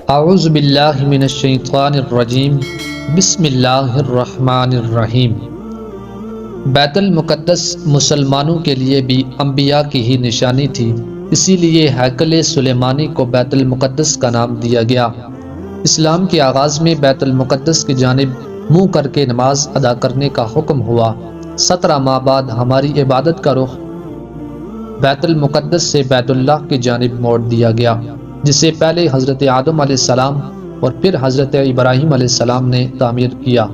اعوذ باللہ من الشیطان الرجیم بسم اللہ الرحمن الرحیم۔ بیت المقدس مسلمانوں کے لیے بھی انبیاء کی ہی نشانی تھی، اسی لیے ہیکل سلیمانی کو بیت المقدس کا نام دیا گیا۔ اسلام کے آغاز میں بیت المقدس کی جانب منہ کر کے نماز ادا کرنے کا حکم ہوا۔ 17 ماہ بعد ہماری عبادت کا رخ بیت المقدس سے بیت اللہ کی جانب موڑ دیا گیا، جسے پہلے حضرت آدم علیہ السلام اور پھر حضرت ابراہیم علیہ السلام نے تعمیر کیا۔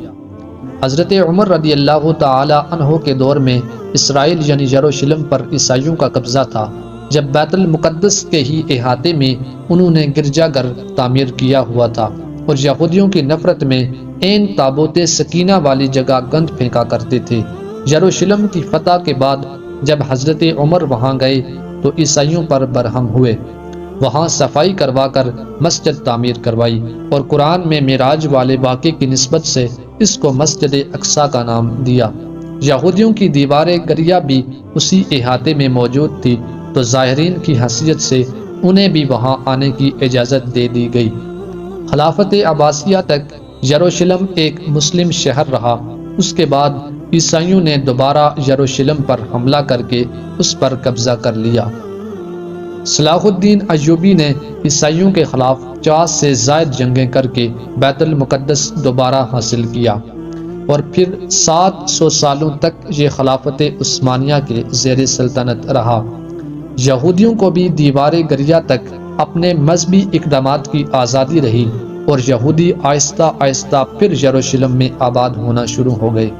حضرت عمر رضی اللہ تعالی عنہ کے دور میں اسرائیل یعنی یروشلم پر عیسائیوں کا قبضہ تھا۔ جب بیت المقدس کے ہی احاطے میں انہوں نے گرجا گھر تعمیر کیا ہوا تھا اور یہودیوں کی نفرت میں عین تابوت سکینہ والی جگہ گند پھینکا کرتے تھے۔ یروشلم کی فتح کے بعد جب حضرت عمر وہاں گئے تو عیسائیوں پر برہم ہوئے، وہاں صفائی کروا کر مسجد تعمیر کروائی اور قرآن میں معراج والے واقعے کی نسبت سے اس کو مسجد اقصی کا نام دیا۔ یہودیوں کی دیوار گریہ بھی اسی احاطے میں موجود تھی، تو زائرین کی حیثیت سے انہیں بھی وہاں آنے کی اجازت دے دی گئی۔ خلافت عباسیہ تک یروشلم ایک مسلم شہر رہا۔ اس کے بعد عیسائیوں نے دوبارہ یروشلم پر حملہ کر کے اس پر قبضہ کر لیا۔ صلاح الدین ایوبی نے عیسائیوں کے خلاف 50 سے زائد جنگیں کر کے بیت المقدس دوبارہ حاصل کیا، اور پھر 700 سالوں تک یہ خلافت عثمانیہ کے زیر سلطنت رہا۔ یہودیوں کو بھی دیوار گریہ تک اپنے مذہبی اقدامات کی آزادی رہی، اور یہودی آہستہ آہستہ پھر یروشلم میں آباد ہونا شروع ہو گئے۔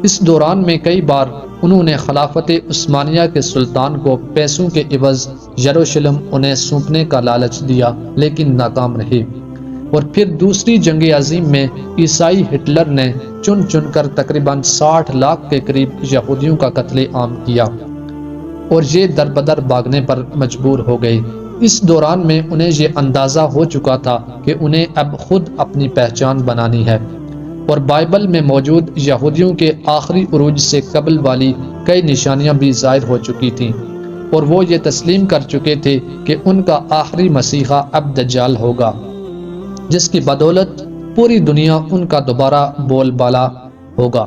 اس دوران میں کئی بار انہوں نے خلافت عثمانیہ کے سلطان کو پیسوں کے عوض یروشلم انہیں سونپنے کا لالچ دیا، لیکن ناکام رہے۔ اور پھر دوسری جنگ عظیم میں عیسائی ہٹلر نے چن چن کر تقریباً 60 لاکھ کے قریب یہودیوں کا قتل عام کیا، اور یہ در بدر بھاگنے پر مجبور ہو گئے۔ اس دوران میں انہیں یہ اندازہ ہو چکا تھا کہ انہیں اب خود اپنی پہچان بنانی ہے، اور بائبل میں موجود یہودیوں کے آخری عروج سے قبل والی کئی نشانیاں بھی ظاہر ہو چکی تھیں، اور وہ یہ تسلیم کر چکے تھے کہ ان کا آخری مسیحا اب دجال ہوگا، جس کی بدولت پوری دنیا ان کا دوبارہ بول بالا ہوگا۔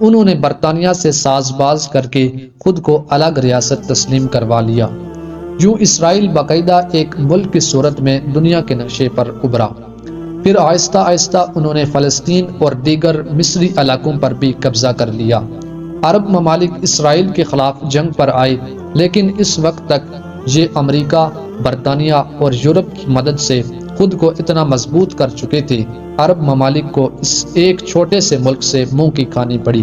انہوں نے برطانیہ سے ساز باز کر کے خود کو الگ ریاست تسلیم کروا لیا۔ یوں اسرائیل باقاعدہ ایک ملک کی صورت میں دنیا کے نقشے پر ابھرا۔ پھر آہستہ آہستہ انہوں نے فلسطین اور دیگر مصری علاقوں پر بھی قبضہ کر لیا۔ عرب ممالک اسرائیل کے خلاف جنگ پر آئے، لیکن اس وقت تک یہ امریکہ، برطانیہ اور یورپ کی مدد سے خود کو اتنا مضبوط کر چکے تھے، عرب ممالک کو اس ایک چھوٹے سے ملک سے منہ کی کھانی پڑی۔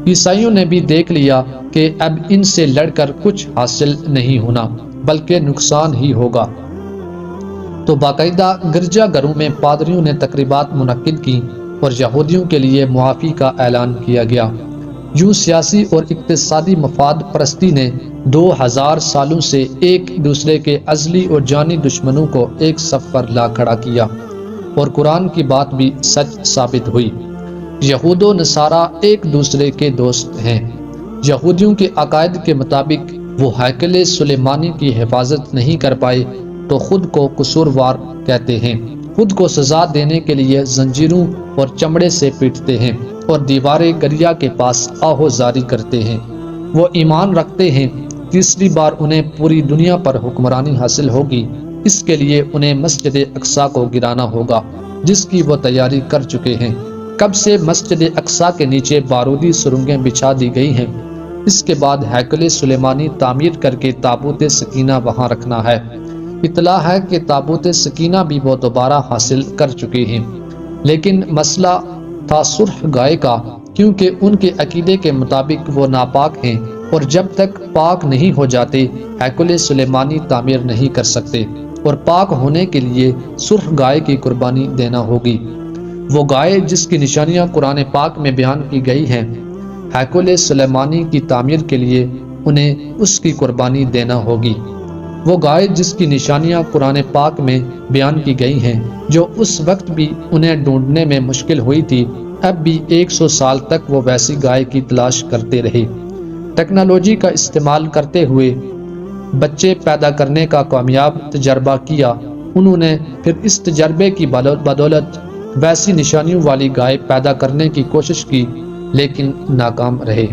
عیسائیوں نے بھی دیکھ لیا کہ اب ان سے لڑ کر کچھ حاصل نہیں ہونا، بلکہ نقصان ہی ہوگا، تو باقاعدہ گرجا گھروں میں پادریوں نے تقریبات منعقد کی اور یہودیوں کے لیے معافی کا اعلان کیا گیا۔ یوں سیاسی اور اقتصادی مفاد پرستی نے 2000 سالوں سے ایک دوسرے کے ازلی اور جانی دشمنوں کو ایک صف پر لا کھڑا کیا، اور قرآن کی بات بھی سچ ثابت ہوئی۔ یہود و نصارہ ایک دوسرے کے دوست ہیں۔ یہودیوں کے عقائد کے مطابق وہ ہیکل سلیمانی کی حفاظت نہیں کر پائے تو خود کو قصوروار کہتے ہیں، خود کو سزا دینے کے لیے زنجیروں اور چمڑے سے پیٹتے ہیں، اور دیوار گریہ کے پاس آہوزاری کرتے ہیں۔ وہ ایمان رکھتے ہیں تیسری بار انہیں پوری دنیا پر حکمرانی حاصل ہوگی، اس کے لیے انہیں مسجد اقصی کو گرانا ہوگا، جس کی وہ تیاری کر چکے ہیں۔ کب سے مسجد اقصی کے نیچے بارودی سرنگیں بچھا دی گئی ہیں۔ اس کے بعد ہیکل سلیمانی تعمیر کر کے تابوت سکینہ وہاں رکھنا ہے۔ اطلاع ہے کہ تابوت سکینہ بھی وہ دوبارہ حاصل کر چکے ہیں، لیکن مسئلہ تھا سرخ گائے کا، کیونکہ ان کے عقیدے کے مطابق وہ ناپاک ہیں، اور جب تک پاک نہیں ہو جاتے ہیکل سلیمانی تعمیر نہیں کر سکتے، اور پاک ہونے کے لیے سرخ گائے کی قربانی دینا ہوگی۔ وہ گائے جس کی نشانیاں قرآن پاک میں بیان کی گئی ہیں، ہیکل سلیمانی کی تعمیر کے لیے انہیں اس کی قربانی دینا ہوگی۔ وہ گائے جس کی نشانیاں قرآن پاک میں بیان کی گئی ہیں، جو اس وقت بھی انہیں ڈھونڈنے میں مشکل ہوئی تھی، اب بھی 100 سال تک وہ ویسی گائے کی تلاش کرتے رہے۔ ٹیکنالوجی کا استعمال کرتے ہوئے بچے پیدا کرنے کا کامیاب تجربہ کیا، انہوں نے پھر اس تجربے کی بدولت ویسی نشانیوں والی گائے پیدا کرنے کی کوشش کی لیکن ناکام رہے۔